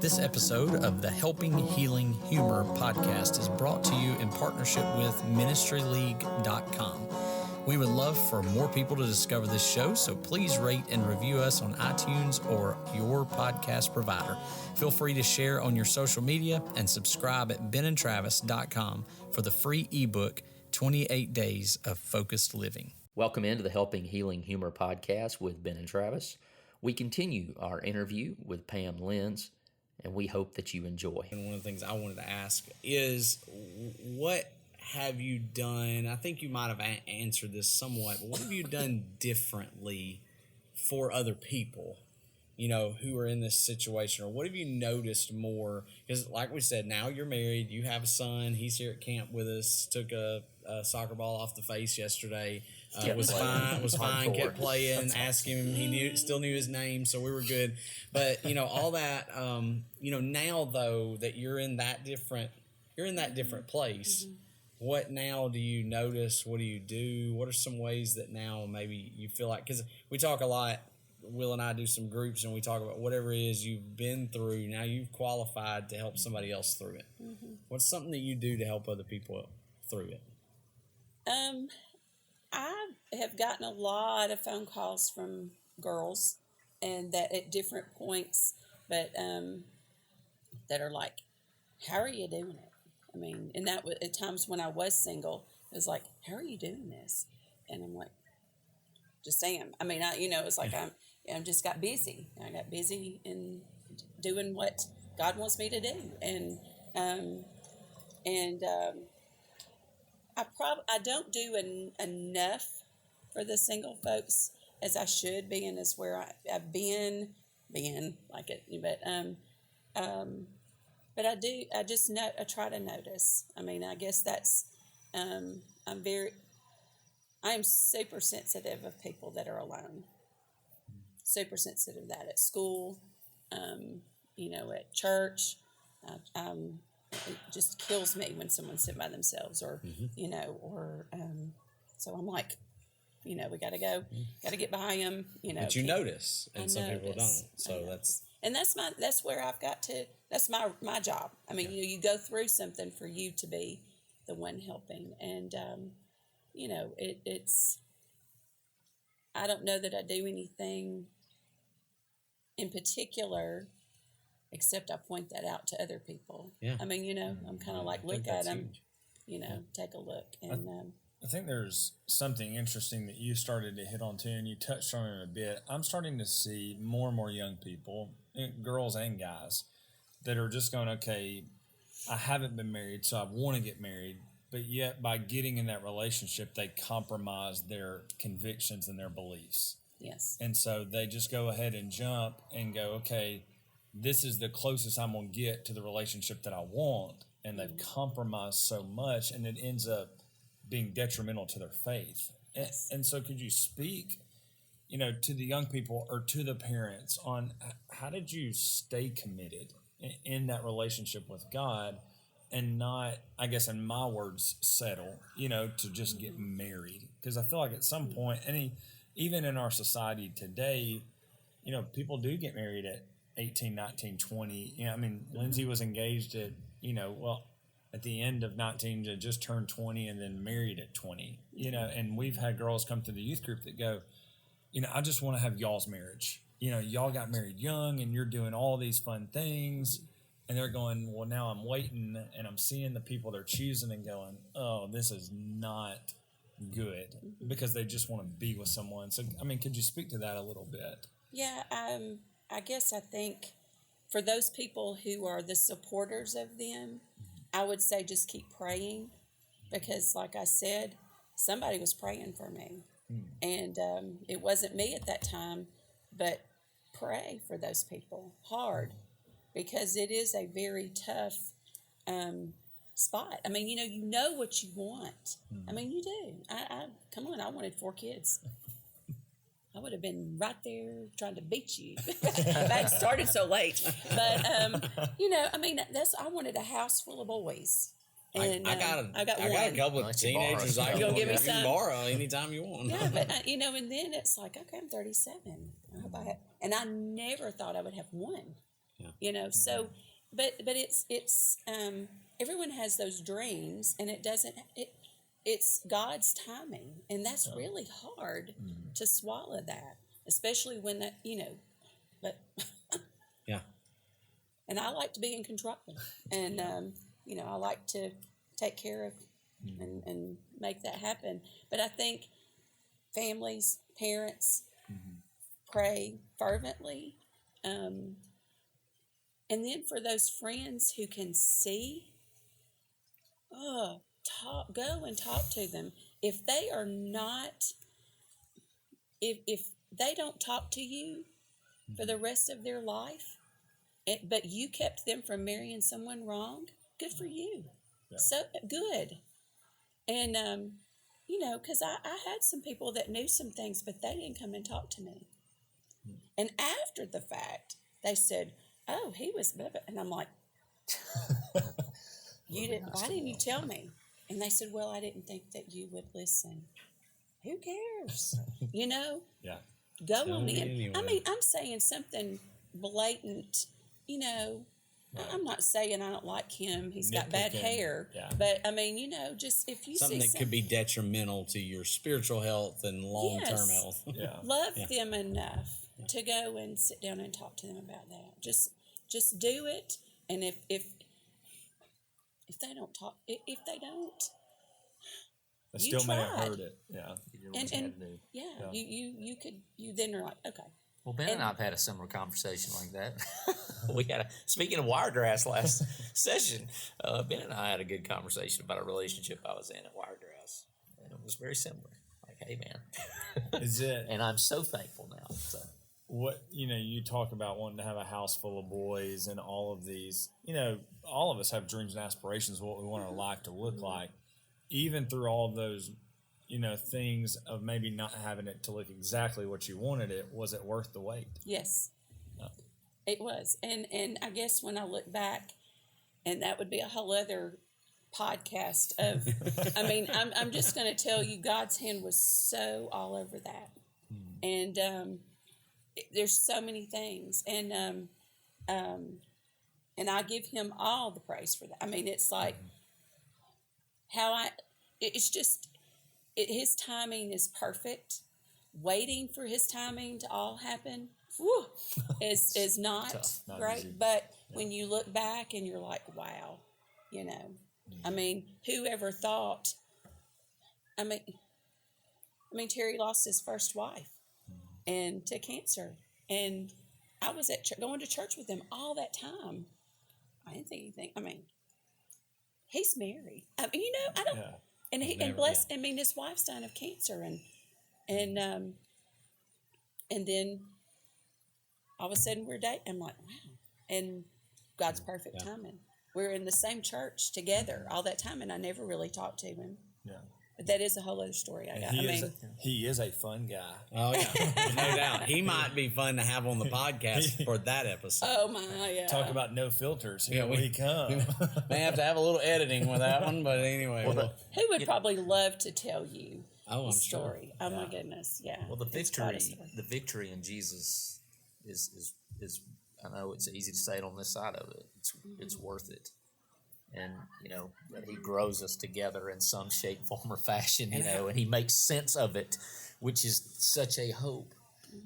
This episode of the Helping Healing Humor podcast is brought to you in partnership with ministryleague.com. We would love for more people to discover this show, so please rate and review us on iTunes or your podcast provider. Feel free to share on your social media and subscribe at benandtravis.com for the free ebook, 28 Days of Focused Living. Welcome into the Helping Healing Humor podcast with Ben and Travis. We continue our interview with Pam Lenz, and we hope that you enjoy. And one of the things I wanted to ask is, what have you done? I think you might have answered this somewhat, but what have you done differently for other people, you know, who are in this situation? Or what have you noticed more? Because like we said, now you're married, you have a son, he's here at camp with us, took a soccer ball off the face yesterday, was fine, kept playing, asked him, he still knew his name, so we were good. But, you know, all that, now though that you're in that different place, what now do you notice? What do you do? What are some ways that now maybe you feel like, because we talk a lot, Will and I do some groups and we talk about whatever it is you've been through, now you've qualified to help somebody else through it. Mm-hmm. What's something that you do to help other people through it? I have gotten a lot of phone calls from girls, and that at different points, but that are like, how are you doing it? I mean, and that was at times when I was single, it was like, how are you doing this? And I'm like, just am. I mean, it's like I just got busy. I got busy in doing what God wants me to do, and I don't do enough for the single folks as I should be, and is where I've been like it, but I do. I try to notice. I mean, I guess that's I am super sensitive of people that are alone. Super sensitive of that at school, at church. It just kills me when someone's sitting by themselves, or so I'm like, we got to go, got to get by them, But you notice, and some people don't. So that's where I've got to. That's my job. I mean, you go through something for you to be the one helping, and it's. I don't know that I do anything in particular, except I point that out to other people. Yeah. I mean, I'm kind of like, look at them, take a look. And I think there's something interesting that you started to hit on too, and you touched on it a bit. I'm starting to see more and more young people, girls and guys, that are just going, okay, I haven't been married, so I want to get married. But yet by getting in that relationship, they compromise their convictions and their beliefs. Yes. And so they just go ahead and jump and go, okay, this is the closest I'm going to get to the relationship that I want. And they've compromised so much, and it ends up being detrimental to their faith. Yes. And so could you speak, to the young people or to the parents on how did you stay committed in that relationship with God and not, I guess in my words, settle, to just get married? Because I feel like at some point, even in our society today, people do get married at 18, 19, 20. Lindsay was engaged at, at the end of 19 to just turn 20 and then married at 20, and we've had girls come to the youth group that go, I just want to have y'all's marriage. Y'all got married young and you're doing all these fun things. And they're going, well, now I'm waiting and I'm seeing the people they're choosing and going, oh, this is not good, because they just want to be with someone. So, could you speak to that a little bit? Yeah, I guess I think for those people who are the supporters of them, I would say just keep praying, because like I said, somebody was praying for me. And it wasn't me at that time, but pray for those people hard, because it is a very tough spot. I mean, you know what you want. I mean, you do. Come on, I wanted 4 kids. I would have been right there trying to beat you if I had started so late. But, I wanted a house full of boys. And I got a couple of teenagers I can borrow anytime you want. Yeah, but and then it's like, okay, I'm 37. And I never thought I would have one. So, but it's everyone has those dreams, and it's God's timing, and that's really hard to swallow that, especially when that but Yeah. and I like to be in control, and I like to take care of and make that happen. But I think families, parents, pray fervently, and then for those friends who can see, go and talk to them. If they are not, if they don't talk to you for the rest of their life, but you kept them from marrying someone wrong, good for you. Yeah. So good. And, because I had some people that knew some things, but they didn't come and talk to me. And after the fact, they said, "Oh, he was blah, blah." And I'm like, why didn't you tell me? And they said, "Well, I didn't think that you would listen." Who cares? Yeah. Go on in. Anyway. I mean, I'm saying something blatant, Right. I'm not saying I don't like him. He's got bad hair. Yeah. But, I mean, just if you something see that could be detrimental to your spiritual health and long-term health. Yeah. Love them enough to go and sit down and talk to them about that. Just do it. And if they don't talk, if they don't, I still may have heard it. Yeah. You then are like, okay. Well, Ben and I have had a similar conversation like that. Speaking of Wiregrass last session, Ben and I had a good conversation about a relationship I was in at Wiregrass. And it was very similar. Like, hey, man. Is it? And I'm so thankful now. So. What, you talk about wanting to have a house full of boys and all of these, all of us have dreams and aspirations of what we want our life to look like. Even through all of those, things of maybe not having it to look exactly what you wanted it, was it worth the wait? Yes, it was. And I guess when I look back, and that would be a whole other podcast of, I mean, I'm just going to tell you, God's hand was so all over that. And there's so many things. And I give him all the praise for that. I mean, it's like it's just, his timing is perfect. Waiting for his timing to all happen is not great. Easy. But when you look back and you're like, wow, I mean, whoever thought, I mean, Terry lost his first wife and to cancer. And I was going to church with him all that time. I didn't think anything. I mean, he's married. I mean, I don't. Yeah. And bless. Yeah. I mean, his wife's dying of cancer, and then all of a sudden we're dating. I'm like, wow. And God's perfect timing. We're in the same church together all that time, and I never really talked to him. Yeah. But that is a whole other story. He is a fun guy. Oh, yeah. No doubt. He might be fun to have on the podcast for that episode. Oh, my, yeah. Talk about no filters. Here we come. May have to have a little editing with that one, but anyway. He would probably love to tell you the story. Sure. Oh, my goodness, yeah. Well, the victory in Jesus is I know it's easy to say it on this side of it. It's worth it. And, that he grows us together in some shape, form, or fashion, and he makes sense of it, which is such a hope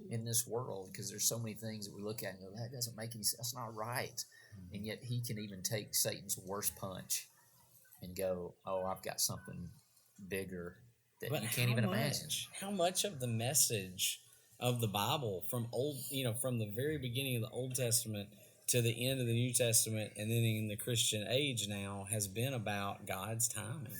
in this world, because there's so many things that we look at and go, that doesn't make any sense, that's not right. And yet he can even take Satan's worst punch and go, oh, I've got something bigger that you can't even imagine. How much of the message of the Bible from from the very beginning of the Old Testament to the end of the New Testament, and then in the Christian age now, has been about God's timing.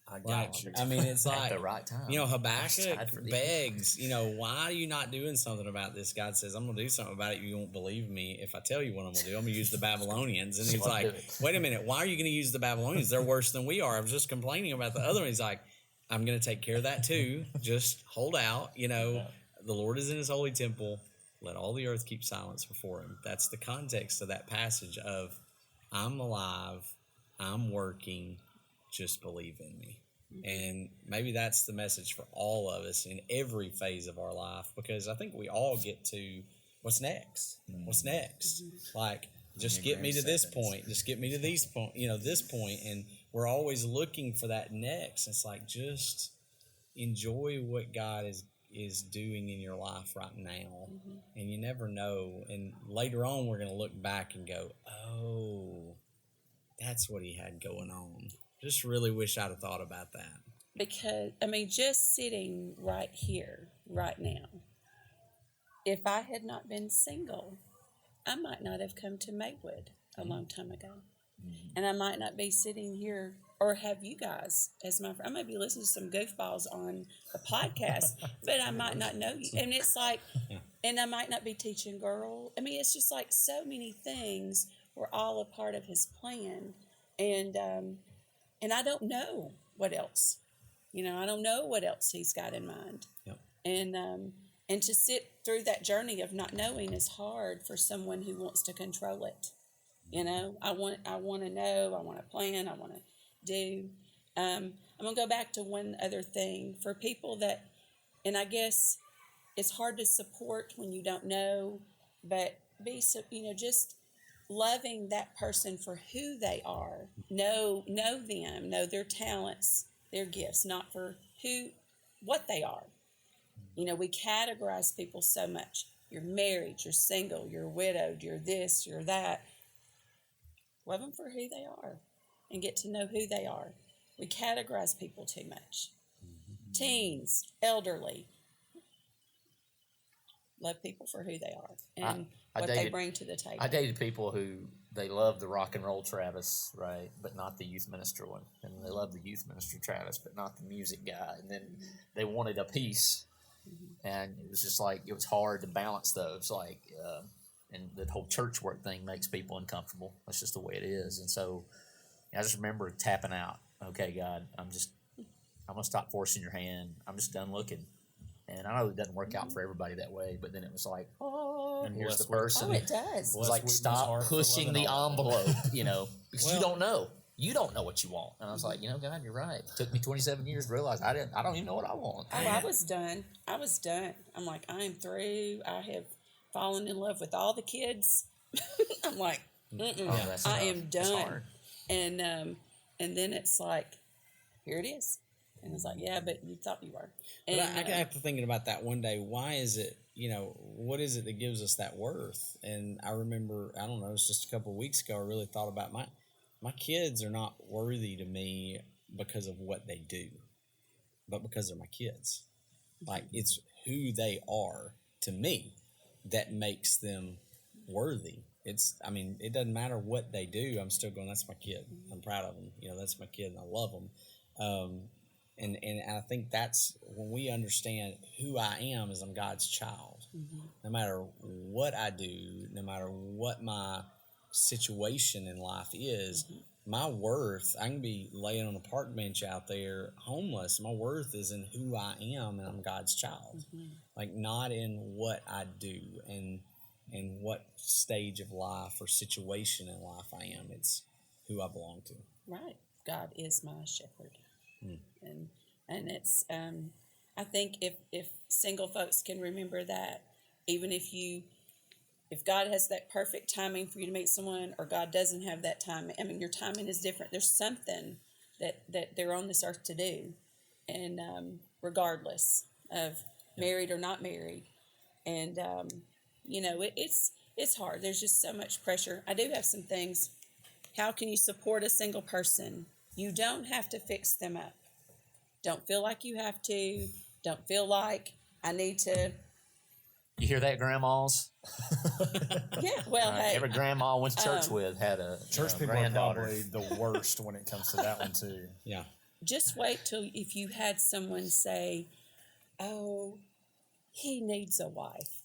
I got you. I mean, it's like at the right time. Habakkuk begs, why are you not doing something about this? God says, I'm going to do something about it. You won't believe me if I tell you what I'm going to do. I'm going to use the Babylonians. And he's like, wait a minute, why are you going to use the Babylonians? They're worse than we are. I was just complaining about the other one. He's like, I'm going to take care of that too. Just hold out. The Lord is in his holy temple. Let all the earth keep silence before him. That's the context of that passage of, I'm alive, I'm working, just believe in me. And maybe that's the message for all of us in every phase of our life, because I think we all get to what's next? What's next? Like, just get me to this point. Just get me to these point. This point, and we're always looking for that next. It's like, just enjoy what God is doing in your life right now, and you never know. And later on, we're going to look back and go, "Oh, that's what He had going on." Just really wish I'd have thought about that. Because, just sitting right here, right now, if I had not been single, I might not have come to Maywood a long time ago. And I might not be sitting here or have you guys as my friend. I might be listening to some goofballs on a podcast, but I might not know you. And it's like, and I might not be teaching girl. It's just like so many things were all a part of His plan. And I don't know what else. I don't know what else He's got in mind. Yep. And to sit through that journey of not knowing is hard for someone who wants to control it. I want to know, I want to plan, I want to do. I'm going to go back to one other thing for people that, and I guess it's hard to support when you don't know, but just loving that person for who they are. Know them, know their talents, their gifts, not for what they are. We categorize people so much. You're married, you're single, you're widowed, you're this, you're that. Love them for who they are and get to know who they are. We categorize people too much. Teens, elderly. Love people for who they are and what they bring to the table. I dated people who they loved the rock and roll Travis, right, but not the youth minister one. And they loved the youth minister Travis, but not the music guy. And then they wanted a piece. And it was just like, it was hard to balance those. And the whole church work thing makes people uncomfortable. That's just the way it is. And so I just remember tapping out. Okay, God, I'm going to stop forcing your hand. I'm just done looking. And I know it doesn't work out for everybody that way, but then it was like, and here's the person. Oh, it does. It was like, stop pushing the envelope, because you don't know. You don't know what you want. And I was like, God, you're right. It took me 27 years to realize I don't even know what I want. Oh, I was done. I'm like, I am through. I have fallen in love with all the kids. I'm like, I am done. And then it's like, here it is. And it's like, yeah, but you thought you were. And I got to thinking about that one day. Why is it, what is it that gives us that worth? And I remember, I don't know, it was just a couple of weeks ago, I really thought about my kids are not worthy to me because of what they do, but because they're my kids. Like, it's who they are to me that makes them worthy. It doesn't matter what they do. I'm still going, that's my kid. I'm proud of them. That's my kid and I love them. And I think that's when we understand who I am as I'm God's child. No matter what I do, no matter what my situation in life is, my worth, I can be laying on a park bench out there homeless. My worth is in who I am, and I'm God's child. Like, not in what I do and what stage of life or situation in life I am. It's who I belong to. Right. God is my shepherd. And it's I think if single folks can remember that, even if God has that perfect timing for you to meet someone, or God doesn't have that time, your timing is different. There's something that they're on this earth to do, and regardless of married or not married, and it's hard. There's just so much pressure. I do have some things. How can you support a single person? You don't have to fix them up. Don't feel like you have to. Don't feel like I need to. You hear that, grandmas? Yeah, well, hey. Every grandma I went to church with had a Church people granddaughter. are probably the worst when it comes to that one, too. Yeah. Just wait till if you had someone say, oh, he needs a wife.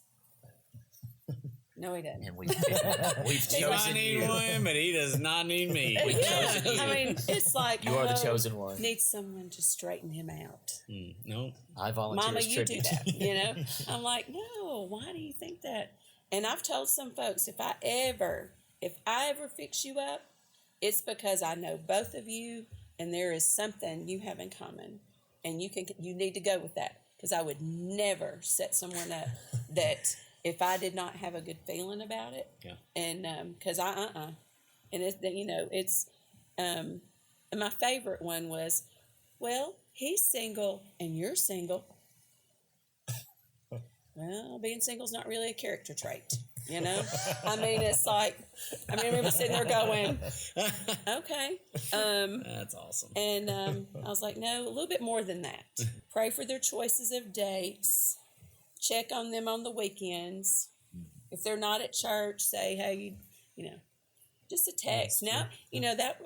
No, he doesn't. And we've chosen I need you. one, but he does not need me. chosen you. It's like, You are the chosen one. Needs someone to straighten him out. No. I volunteer Mama, as you tribute. do that, I'm like, no, why do you think that? And I've told some folks, if I ever fix you up, it's because I know both of you and there is something you have in common, and you need to go with that, because I would never set someone up that if I did not have a good feeling about it. Yeah. And because and it's it's and my favorite one was, well, he's single and you're single. Well, being single is not really a character trait, I mean, it's like, I remember sitting there going, okay. That's awesome. And I was like, no, a little bit more than that. Pray for their choices of dates. Check on them on the weekends. If they're not at church, say, hey, just a text. Now, that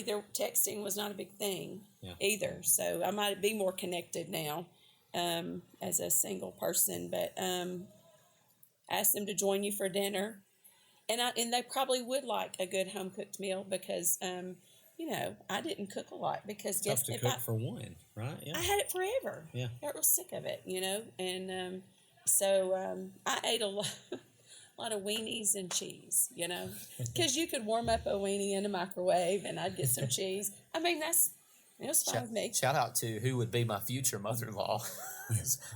their texting was not a big thing either. So I might be more connected now as a single person. But ask them to join you for dinner. And they probably would like a good home cooked meal because, I didn't cook a lot because Tough to cook for one, right? Yeah. I had it forever. Yeah. Got real sick of it, and so I ate a lot of weenies and cheese, because you could warm up a weenie in a microwave and I'd get some cheese. I mean, it was fine with me. Shout out to who would be my future mother-in-law.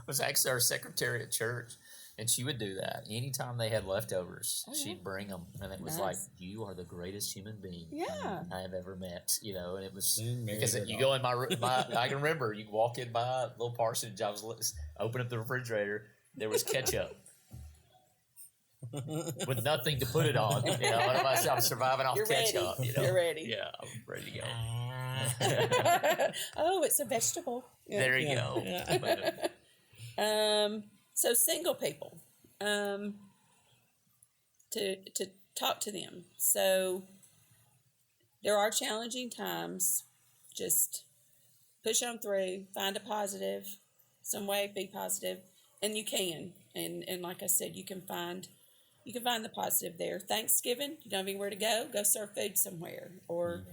was actually our secretary at church. And she would do that. Anytime they had leftovers, she'd bring them. And it was like, you are the greatest human being I have ever met. And it was because you go in my room. I can remember you walk in my little parsonage. I was open up the refrigerator. There was ketchup with nothing to put it on. I'm surviving off ketchup. You're ready. Yeah, I'm ready to go. Oh, it's a vegetable. Yeah. There you go. Yeah. So single people, to talk to them. So there are challenging times. Just push on through. Find a positive, some way. Be positive, and you can. And like I said, you can find the positive there. Thanksgiving, you don't have anywhere to go. Go serve food somewhere, or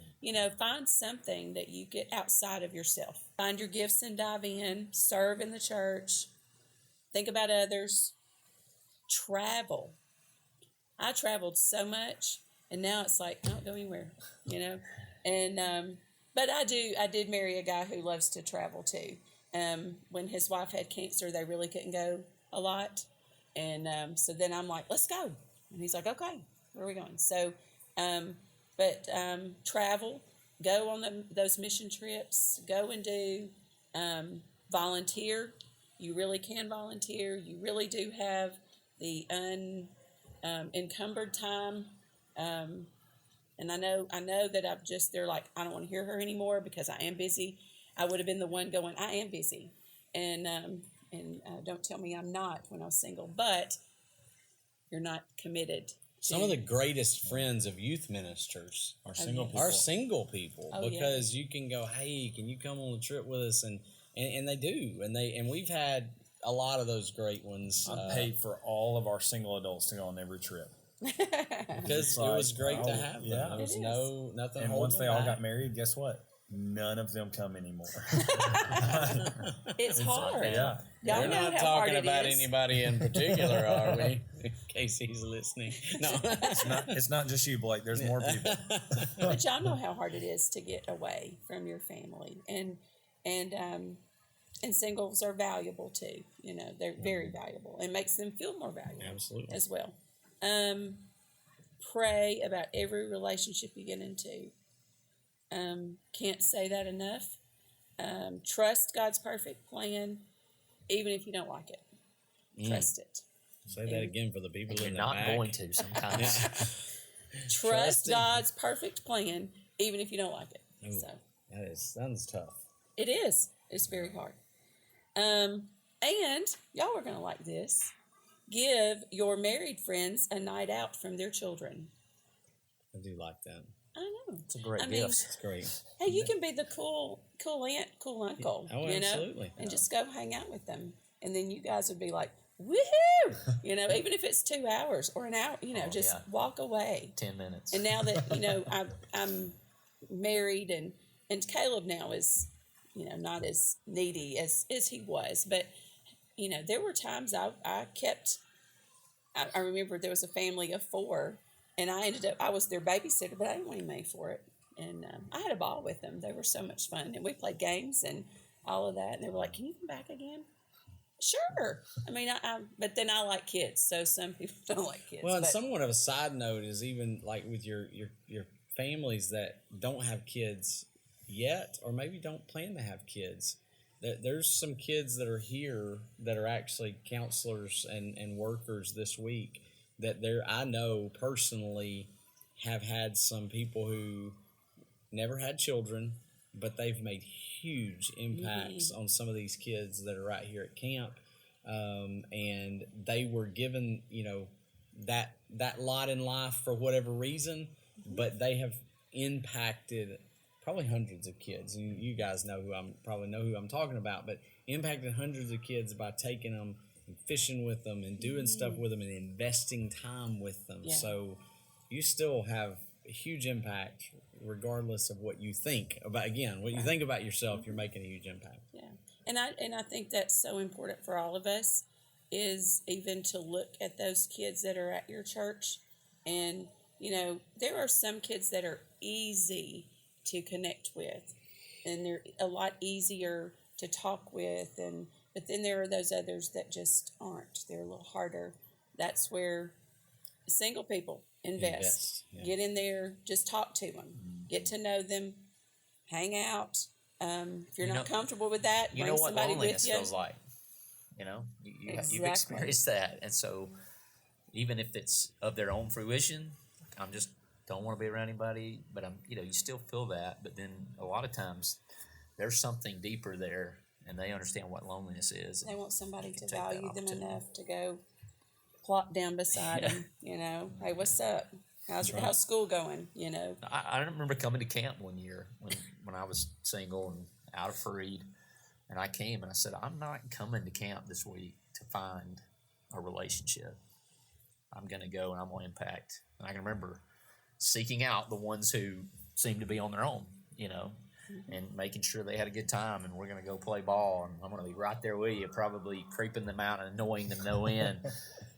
find something that you get outside of yourself. Find your gifts and dive in. Serve in the church. Think about others. Travel. I traveled so much, and now it's like I don't go anywhere, And but I did marry a guy who loves to travel too. When his wife had cancer, they really couldn't go a lot, and so then I'm like, let's go, and he's like, okay, where are we going? So, travel, go on those mission trips, go and do volunteer. You really can volunteer. You really do have the unencumbered time. And I know that they're like, I don't want to hear her anymore because I am busy. I would have been the one going, I am busy. And don't tell me I'm not when I was single. But you're not committed. Some of the greatest friends of youth ministers are single people. Are single people because yeah. you can go, hey, can you come on the trip with us? And they do, and we've had a lot of those great ones. I paid for all of our single adults to go on every trip because it was great to have them. Yeah, there was nothing. And once they all got married, guess what? None of them come anymore. It's hard. Yeah. We're not talking about anybody in particular, are we? In case he's listening. No. It's not just you, Blake. There's more people. But y'all know how hard it is to get away from your family. And singles are valuable too. They're very valuable. It makes them feel more valuable. Absolutely. As well. Pray about every relationship you get into. Can't say that enough. Trust God's perfect plan, even if you don't like it. Trust it. Say that again for the people in the not back. going to sometimes. Trust God's perfect plan, even if you don't like it. Ooh, So sounds tough. it is. It's very hard. And y'all are going to like this. Give your married friends a night out from their children. I do like that. I know. It's a great gift. It's great. Hey, you can be the cool aunt, cool uncle, Oh, absolutely. and just go hang out with them. And then you guys would be like, woohoo! Even if it's 2 hours or an hour, walk away. 10 minutes. And now that, I'm married and Caleb now is, not as needy as he was. But, there were times I remember there was a family of 4 and I was their babysitter, but I didn't want any money for it. And I had a ball with them. They were so much fun. And we played games and all of that. And they were like, can you come back again? Sure. I mean, but then I like kids, so some people don't like kids. Well, and but, somewhat of a side note is even like with your families that don't have kids yet, or maybe don't plan to have kids. There's some kids that are here that are actually counselors and workers this week that I know personally have had some people who never had children, but they've made huge impacts on some of these kids that are right here at camp. And they were given, that lot in life for whatever reason, but they have impacted probably hundreds of kids. You guys know who I'm talking about, but impacted hundreds of kids by taking them and fishing with them and doing stuff with them and investing time with them. Yeah. So you still have a huge impact regardless of what you think about, again, what you think about yourself, you're making a huge impact. Yeah. And I think that's so important for all of us, is even to look at those kids that are at your church. And, there are some kids that are easy to connect with, and they're a lot easier to talk with, but then there are those others that just aren't. They're a little harder. That's where single people invest. Yeah. Get in there, just talk to them, get to know them, hang out. If you're not comfortable with that, you bring know what somebody loneliness with you. feels like. You've Exactly. experienced that, and so even if it's of their own fruition, I'm just don't want to be around anybody. But you still feel that. But then a lot of times there's something deeper there, and they understand what loneliness is. They want somebody to take that value them opportunity. enough to go plop down beside them. Hey, what's up? How's school going? I remember coming to camp one year when I was single and out of Freed, and I came and I said, I'm not coming to camp this week to find a relationship. I'm going to go and I'm going to impact. And I can remember seeking out the ones who seemed to be on their own, and making sure they had a good time, and we're going to go play ball, and I'm going to be right there with you, probably creeping them out and annoying them no end.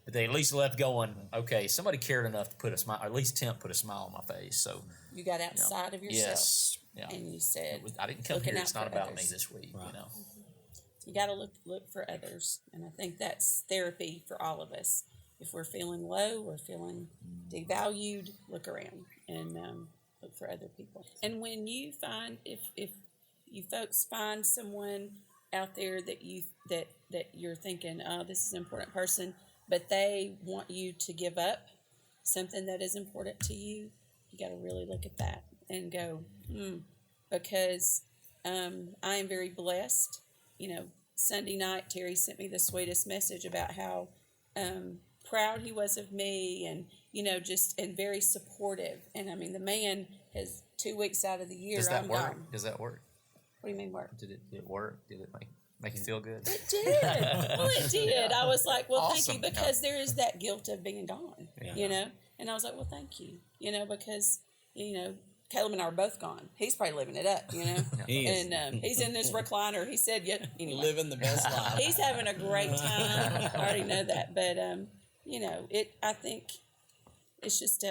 But they at least left going, okay, somebody cared enough to put a smile, or at least Temp put a smile on my face. So You got outside of yourself. yes, yeah. And you said, I didn't come looking here. out It's not for about others. me this week, Right. You got to look for others. And I think that's therapy for all of us. If we're feeling low, we're feeling devalued, look around and look for other people. And when you find, if you folks find someone out there that you're thinking, oh, this is an important person, but they want you to give up something that is important to you, you got to really look at that and go, because I am very blessed. Sunday night, Terry sent me the sweetest message about how proud he was of me, and and very supportive. And I mean, the man has 2 weeks out of the year. Does that I'm work? gone. Does that work? What do you mean work? Did it work? Did it make you feel good? It did. Well, it did. I was like, well, Awesome. thank you, because there is that guilt of being gone, Yeah. And I was like, well, thank you, because, Caleb and I are both gone. He's probably living it up, He is. and he's in this recliner. He said, yeah, anyway. Living the best life. He's having a great time. I already know that. But, I think it's just,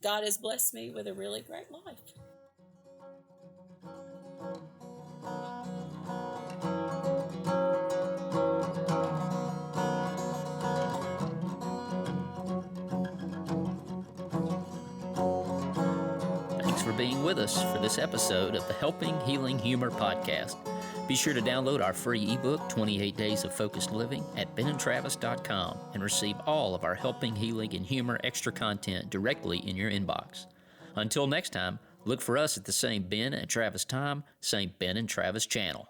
God has blessed me with a really great life. Thanks for being with us for this episode of the Helping Healing Humor podcast. Be sure to download our free ebook, 28 Days of Focused Living, at benandtravis.com and receive all of our Helping Healing and Humor extra content directly in your inbox. Until next time, look for us at the same Ben and Travis time, same Ben and Travis channel.